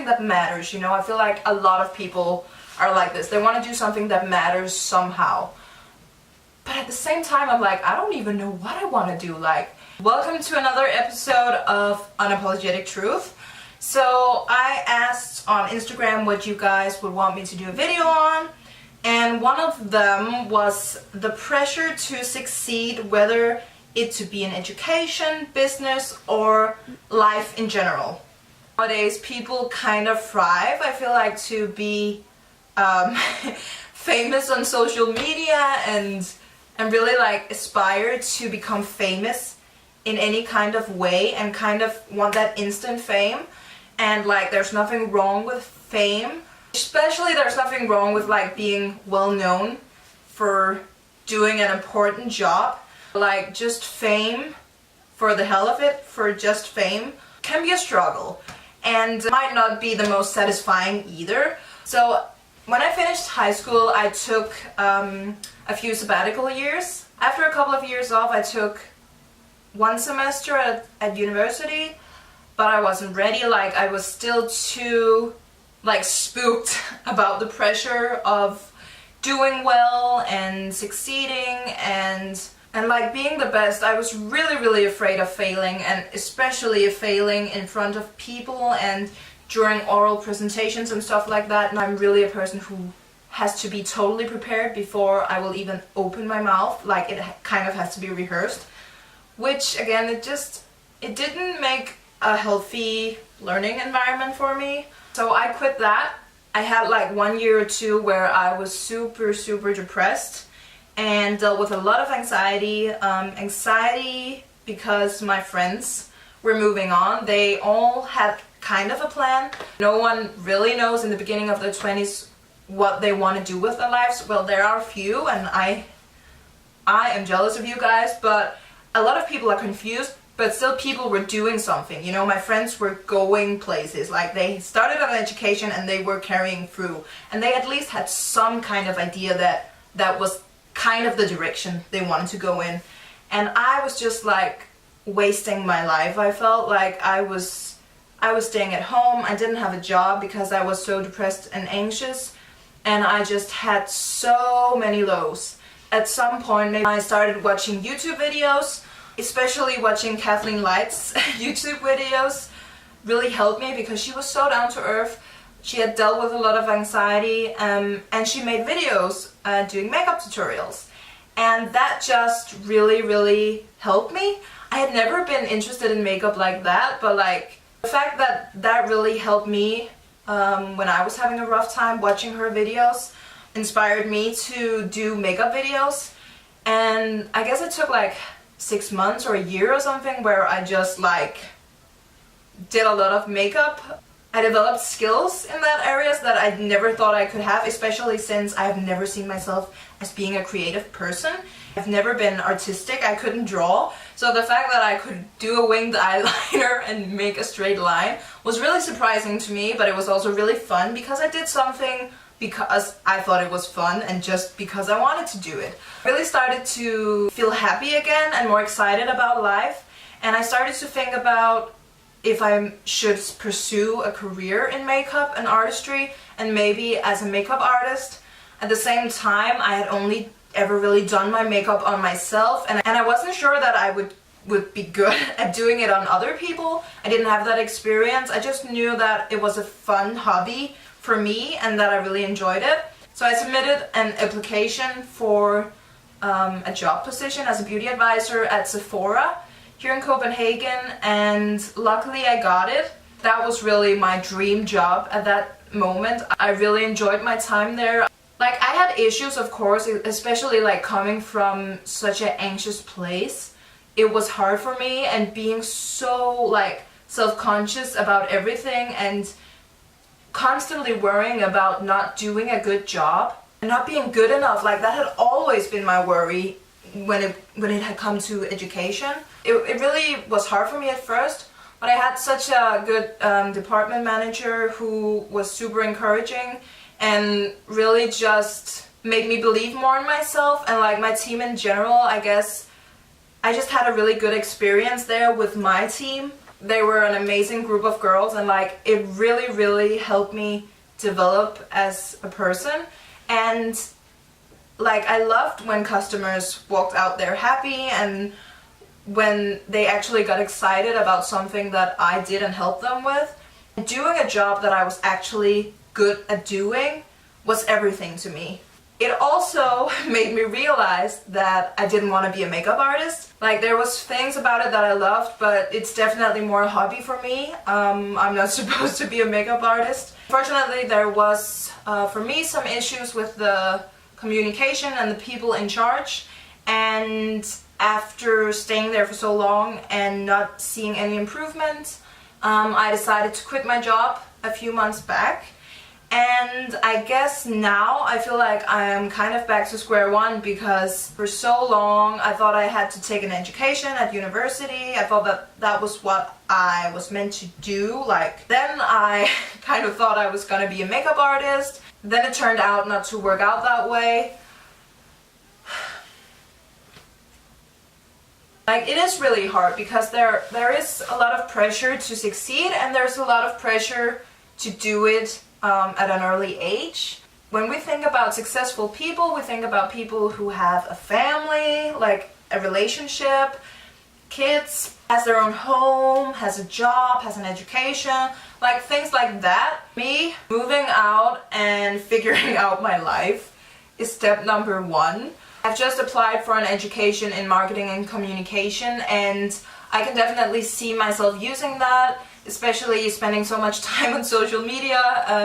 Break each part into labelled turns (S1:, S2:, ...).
S1: something that matters, you know. I feel like a lot of people are like this. They want to do something that matters somehow. But at the same time, I'm like, I don't even know what I want to do. Like, welcome to another episode of Unapologetic Truth. So I asked on Instagram what you guys would want me to do a video on. And one of them was the pressure to succeed, whether it to be in education, business, or life in general. Nowadays, people kind of thrive, I feel like, to be famous on social media and really like aspire to become famous in any kind of way and kind of want that instant fame. And like, there's nothing wrong with fame. Especially there's nothing wrong with like being well known for doing an important job. Like, just fame for the hell of it, for just fame, can be a struggle. And might not be the most satisfying either. So when I finished high school, I took a few sabbatical years. After a couple of years off, I took one semester at university, but I wasn't ready. Like, I was still too like spooked about the pressure of doing well and succeeding and like being the best. I was really afraid of failing, and especially failing in front of people and during oral presentations and stuff like that. And I'm really a person who has to be totally prepared before I will even open my mouth. Like, it kind of has to be rehearsed, which again, it didn't make a healthy learning environment for me. So I quit that. I had like 1 year or two where I was super depressed and dealt with a lot of anxiety. Anxiety because my friends were moving on. They all had kind of a plan. No one really knows in the beginning of their 20s what they want to do with their lives. Well, there are a few, and I am jealous of you guys, but a lot of people are confused. But still, people were doing something. You know, my friends were going places. Like, they started an education and they were carrying through. And they at least had some kind of idea that was kind of the direction they wanted to go in. And I was just like wasting my life. I felt like I was staying at home. I didn't have a job because I was so depressed and anxious. And I just had so many lows. At some point, maybe I started watching YouTube videos. Especially watching Kathleen Light's YouTube videos really helped me because she was so down to earth. She had dealt with a lot of anxiety, and she made videos doing makeup tutorials. And that just really helped me. I had never been interested in makeup like that, but like the fact that that really helped me when I was having a rough time, watching her videos inspired me to do makeup videos. And I guess it took like 6 months or a year or something where I just like did a lot of makeup. I developed skills in that areas that I never thought I could have, especially since I've never seen myself as being a creative person. I've never been artistic. I couldn't draw. So the fact that I could do a winged eyeliner and make a straight line was really surprising to me, but it was also really fun because I did something because I thought it was fun and just because I wanted to do it. I really started to feel happy again and more excited about life, and I started to think about if I should pursue a career in makeup and artistry and maybe as a makeup artist. At the same time, I had only ever really done my makeup on myself, and I wasn't sure that I would be good at doing it on other people. I didn't have that experience. I just knew that it was a fun hobby for me and that I really enjoyed it. So I submitted an application for a job position as a beauty advisor at Sephora here in Copenhagen, and luckily I got it. That was really my dream job at that moment. I really enjoyed my time there. Like, I had issues, of course, especially like coming from such an anxious place. It was hard for me, and being so like self-conscious about everything and constantly worrying about not doing a good job and not being good enough. Like, that had always been my worry when it had come to education. It really was hard for me at first, but I had such a good department manager who was super encouraging and really just made me believe more in myself, and like my team in general. I guess I just had a really good experience there with my team. they were an amazing group of girls, and like it really, really helped me develop as a person. And like I loved when customers walked out there happy, and when they actually got excited about something that I did and helped them with. Doing a job that I was actually good at doing was everything to me. It also made me realize that I didn't want to be a makeup artist. Like there was things about it that I loved, but it's definitely more a hobby for me. I'm not supposed to be a makeup artist. Fortunately, there was for me some issues with the communication and the people in charge, and after staying there for so long and not seeing any improvement, I decided to quit my job a few months back. And I guess now I feel like I am kind of back to square one, because for so long I thought I had to take an education at university. I thought that that was what I was meant to do. Like then I kind of thought I was gonna be a makeup artist. Then it turned out not to work out that way. Like it is really hard, because there is a lot of pressure to succeed, and there's a lot of pressure to do it at an early age. When we think about successful people, we think about people who have a family, like a relationship, kids, has their own home, has a job, has an education, like things like that. Me moving out and figuring out my life is step number one. I've just applied for an education in marketing and communication, and I can definitely see myself using that, especially spending so much time on social media,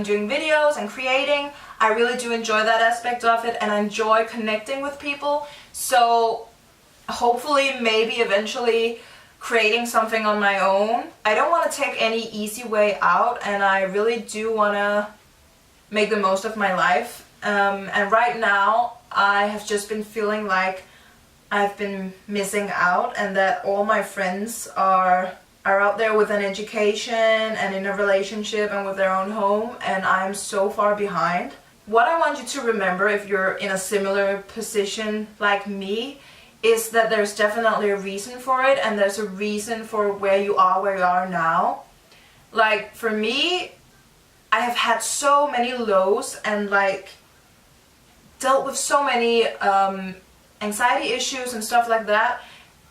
S1: doing videos and creating. I really do enjoy that aspect of it, and I enjoy connecting with people. So hopefully, maybe eventually creating something on my own. I don't want to take any easy way out, and I really do want to make the most of my life. And right now, I have just been feeling like I've been missing out, and that all my friends are out there with an education and in a relationship and with their own home, and I'm so far behind. What I want you to remember, if you're in a similar position like me, is that there's definitely a reason for it, and there's a reason for where you are now. Like for me, I have had so many lows and like dealt with so many anxiety issues and stuff like that,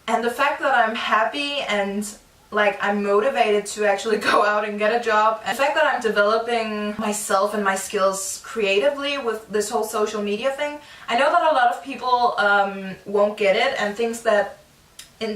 S1: and the fact that I'm happy and like I'm motivated to actually go out and get a job, and the fact that I'm developing myself and my skills creatively with this whole social media thing. I know that a lot of people won't get it and thinks that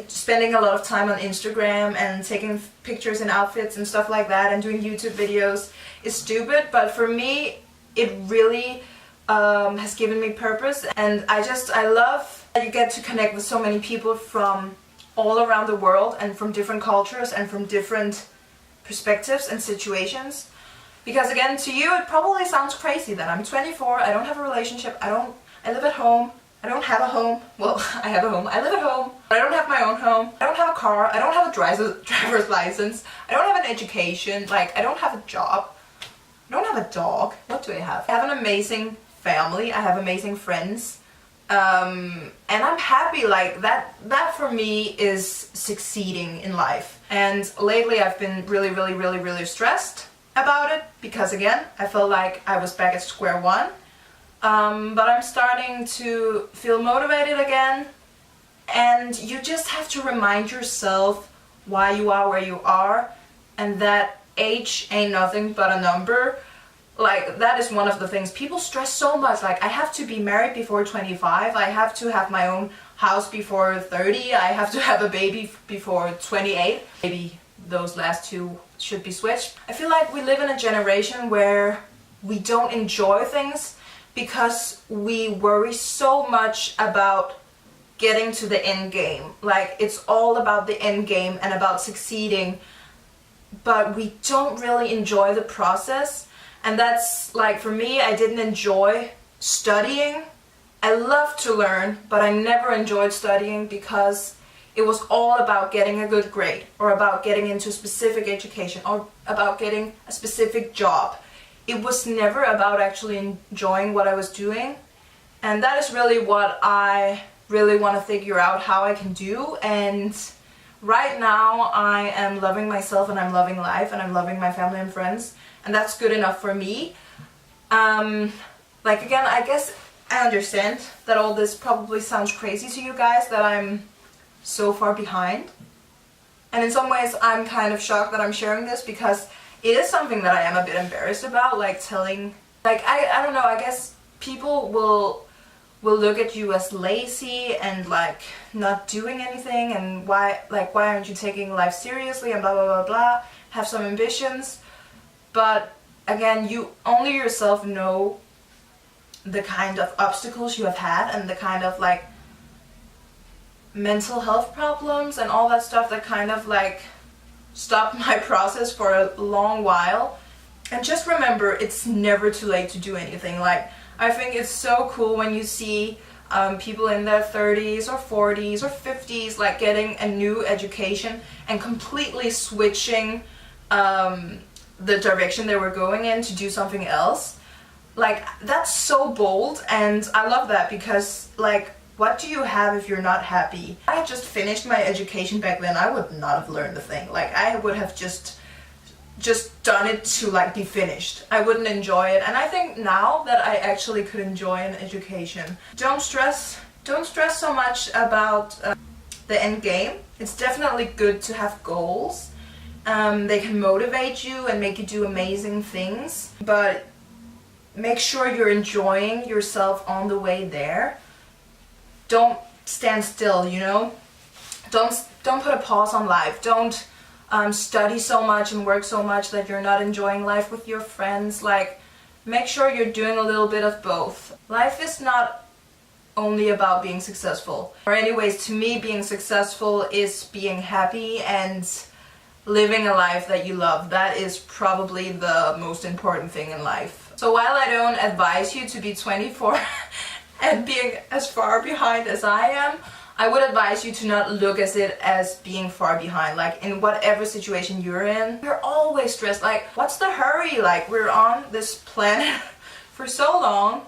S1: spending a lot of time on Instagram and taking pictures and outfits and stuff like that and doing YouTube videos is stupid, but for me it really has given me purpose, and I love that you get to connect with so many people from all around the world and from different cultures and from different perspectives and situations. Because again, to you it probably sounds crazy that I'm 24, I don't have a relationship, I live at home, I don't have a home. Well, I have a home, I live at home, but I don't have my own home, I don't have a car, I don't have a driver's license, I don't have an education, like I don't have a job, I don't have a dog. What do I have? I have an amazing family, I have amazing friends, and I'm happy. Like that for me is succeeding in life. And lately I've been really stressed about it, because again I felt like I was back at square one, but I'm starting to feel motivated again. And you just have to remind yourself why you are where you are, and that age ain't nothing but a number. Like that is one of the things people stress so much. Like I have to be married before 25, I have to have my own house before 30, I have to have a baby before 28. Maybe those last two should be switched. I feel like we live in a generation where we don't enjoy things because we worry so much about getting to the end game. Like it's all about the end game and about succeeding, but we don't really enjoy the process. And that's like, for me, I didn't enjoy studying. I love to learn, but I never enjoyed studying because it was all about getting a good grade, or about getting into a specific education, or about getting a specific job. It was never about actually enjoying what I was doing. And that is really what I really want to figure out how I can do. And right now I am loving myself and I'm loving life and I'm loving my family and friends, and that's good enough for me. Like again, I guess I understand that all this probably sounds crazy to you guys, that I'm so far behind. And in some ways I'm kind of shocked that I'm sharing this, because it is something that I am a bit embarrassed about, like telling, like I don't know, I guess people will look at you as lazy and like not doing anything, and why aren't you taking life seriously, and blah blah blah blah, have some ambitions. But again, you only yourself know the kind of obstacles you have had and the kind of like mental health problems and all that stuff that kind of like stopped my process for a long while. And just remember, it's never too late to do anything. Like, I think it's so cool when you see people in their 30s or 40s or 50s like getting a new education and completely switching the direction they were going in to do something else. Like, that's so bold, and I love that, because like, what do you have if you're not happy? I had just finished my education back then, I would not have learned the thing. Like, I would have just done it to like be finished. I wouldn't enjoy it. And I think now that I actually could enjoy an education. Don't stress so much about the end game. It's definitely good to have goals. They can motivate you and make you do amazing things, but make sure you're enjoying yourself on the way there. Don't stand still, you know? Don't put a pause on life. Don't study so much and work so much that you're not enjoying life with your friends. Like, make sure you're doing a little bit of both. Life is not only about being successful. Or anyways, to me, being successful is being happy and living a life that you love. That is probably the most important thing in life. So while I don't advise you to be 24 and being as far behind as I am, I would advise you to not look at it as being far behind. Like, in whatever situation you're in, you're always stressed. Like, what's the hurry? Like, we're on this planet for so long.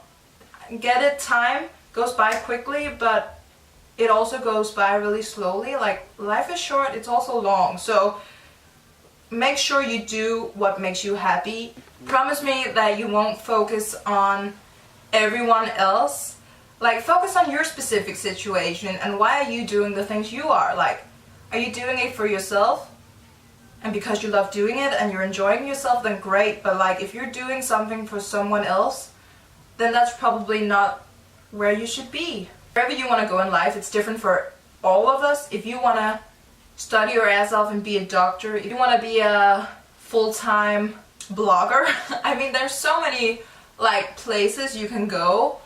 S1: Get it, time goes by quickly, but it also goes by really slowly. Like, life is short, it's also long. So make sure you do what makes you happy. Promise me that you won't focus on everyone else. Like, focus on your specific situation and why are you doing the things you are. Like, are you doing it for yourself and because you love doing it and you're enjoying yourself, then great. But like, if you're doing something for someone else, then that's probably not where you should be. Wherever you want to go in life, it's different for all of us. If you want to study your ass off and be a doctor, if you want to be a full-time blogger, I mean, there's so many like places you can go.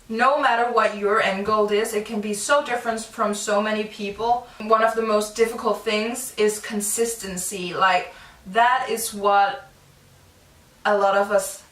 S1: No matter what your end goal is, it can be so different from so many people. One of the most difficult things is consistency. Like, that is what a lot of us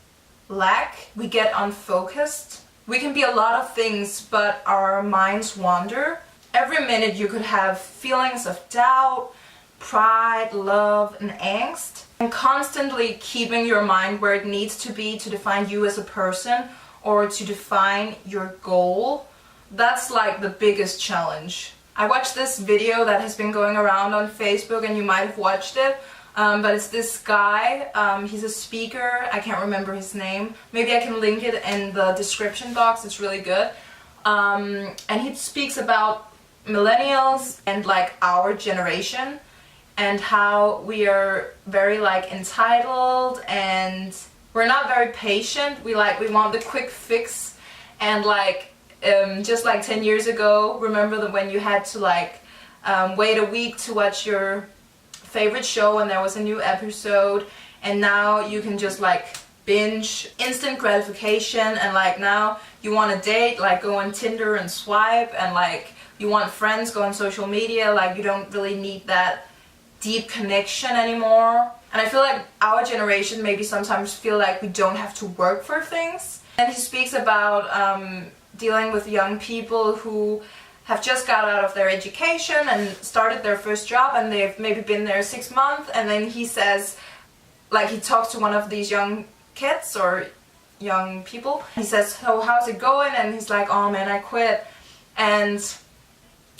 S1: lack. We get unfocused. We can be a lot of things, but our minds wander. Every minute you could have feelings of doubt, pride, love, and angst. And constantly keeping your mind where it needs to be to define you as a person, or to define your goal, that's like the biggest challenge. I watched this video that has been going around on Facebook, and you might have watched it, but it's this guy, he's a speaker, I can't remember his name, maybe I can link it in the description box, it's really good, and he speaks about millennials and like our generation, and how we are very like entitled, and we're not very patient. We want the quick fix, and like just like 10 years ago, remember that when you had to like wait a week to watch your favorite show when there was a new episode, and now you can just like binge, instant gratification, and like now you want a date, like go on Tinder and swipe, and like you want friends, go on social media, like you don't really need that deep connection anymore. And I feel like our generation maybe sometimes feel like we don't have to work for things. And he speaks about dealing with young people who have just got out of their education and started their first job, and they've maybe been there 6 months, and then he says, like, he talks to one of these young kids or young people. He says, "So how's it going?" And he's like, "Oh man, I quit." And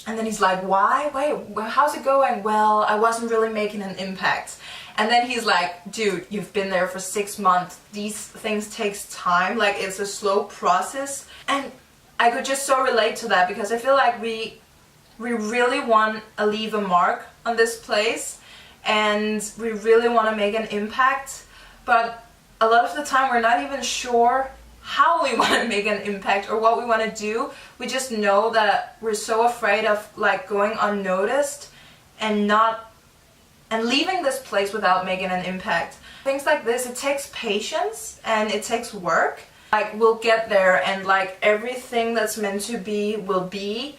S1: And then he's like, why? Wait, how's it going? Well, I wasn't really making an impact. And then he's like, dude, you've been there for 6 months. These things takes time. Like, it's a slow process. And I could just so relate to that, because I feel like we really want to leave a mark on this place, and we really want to make an impact. But a lot of the time we're not even sure how we want to make an impact or what we want to do. We just know that we're so afraid of like going unnoticed and leaving this place without making an impact. Things like this, it takes patience and it takes work. Like, we'll get there, and like everything that's meant to be will be.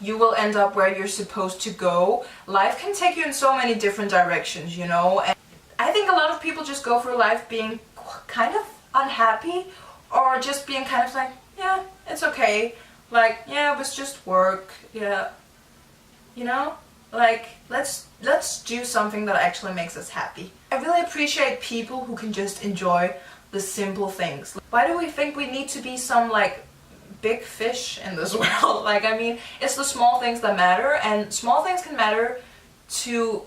S1: You will end up where you're supposed to go. Life can take you in so many different directions, you know. And I think a lot of people just go through life being kind of unhappy, or just being kind of like, yeah, it's okay. Like, yeah, it was just work. Yeah, you know, like let's do something that actually makes us happy. I really appreciate people who can just enjoy the simple things. Why do we think we need to be some like big fish in this world? Like, I mean, it's the small things that matter, and small things can matter to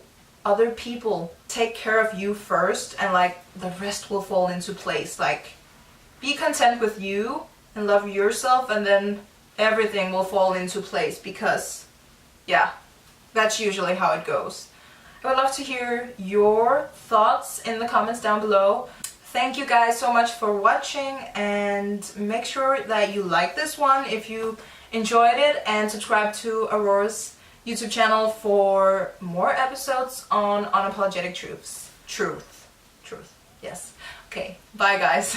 S1: other people. Take care of you first, and like the rest will fall into place. Like, be content with you and love yourself, and then everything will fall into place, because yeah, that's usually how it goes. I would love to hear your thoughts in the comments down below. Thank you guys so much for watching, and make sure that you like this one if you enjoyed it, and subscribe to Aurora's YouTube channel for more episodes on unapologetic truths. Truth. Yes. Okay, bye guys.